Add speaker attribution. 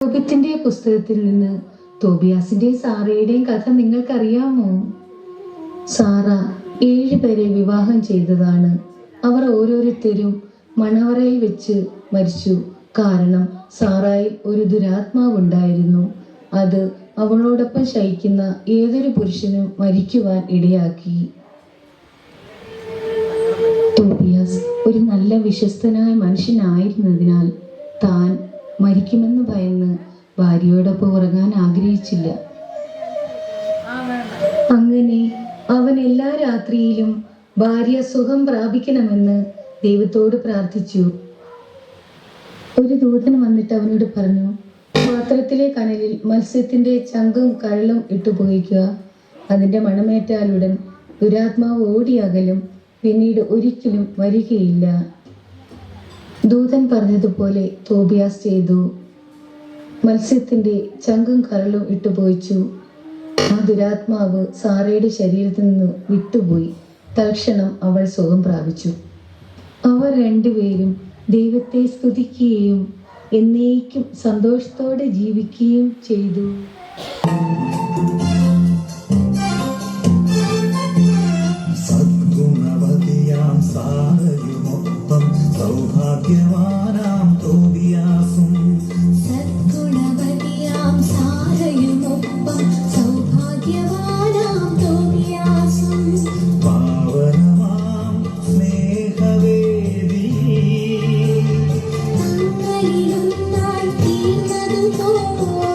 Speaker 1: തോബിത്തിന്റെ പുസ്തകത്തിൽ നിന്ന് തോബിയാസിന്റെയും സാറയുടെയും കഥ നിങ്ങൾക്കറിയാമോ? സാറ 7 പേരെ വിവാഹം ചെയ്തതാണ്. അവർ ഓരോരുത്തരും മണവറയിൽ വെച്ച് മരിച്ചു. കാരണം സാറായിൽ ഒരു ദുരാത്മാവുണ്ടായിരുന്നു. അത് അവളോടൊപ്പം ശയിക്കുന്ന ഏതൊരു പുരുഷനും മരിക്കുവാൻ ഇടയാക്കി. തോബിയാസ് ഒരു നല്ല വിശ്വസ്തനായ മനുഷ്യനായിരുന്നതിനാൽ താൻ മരിക്കുമെന്ന് ഭയന്ന് ഭാര്യയോടൊപ്പം ഉറങ്ങാൻ ആഗ്രഹിച്ചില്ല. അങ്ങനെ അവൻ എല്ലാ രാത്രിയിലും ഭാര്യ സുഖം പ്രാപിക്കണമെന്ന് ദൈവത്തോട് പ്രാർത്ഥിച്ചു. ഒരു ദൂതൻ വന്നിട്ട് അവനോട് പറഞ്ഞു, പാത്രത്തിലെ കനലിൽ മത്സ്യത്തിന്റെ ചങ്കും കരളും ഇട്ടുപോയിക്കുക. അതിന്റെ മണമേറ്റാലുടൻ ദുരാത്മാവ് ഓടിയകലും, പിന്നീട് ഒരിക്കലും വരികയില്ല. ദൂതൻ പറഞ്ഞതുപോലെ തോബിയാസ് ചെയ്തു. മത്സ്യത്തിന്റെ ചങ്കും കരളും ഇട്ടുപോയിച്ചു. ആ ദുരാത്മാവ് സാറയുടെ ശരീരത്തിൽ നിന്ന് വിട്ടുപോയി. തൽക്ഷണം അവൾ സുഖം പ്രാപിച്ചു. അവർ രണ്ടുപേരും ദൈവത്തെ സ്തുതിക്കുകയും എന്നേക്കും സന്തോഷത്തോടെ ജീവിക്കുകയും ചെയ്തു.
Speaker 2: സദ്ഗുണവതിയാം സാരയുമൊപ്പം സൗഭാഗ്യവാനാം തോബിയാസും.
Speaker 3: സദ്ഗുണവതിയാം സാരയുമൊപ്പം സൗഭാഗ്യവാനാം തോബിയാസും.
Speaker 2: പാവനമാം സ്നേഹവേദി
Speaker 3: തങ്ങളിലൊന്നായി തീർന്നതുപോലെ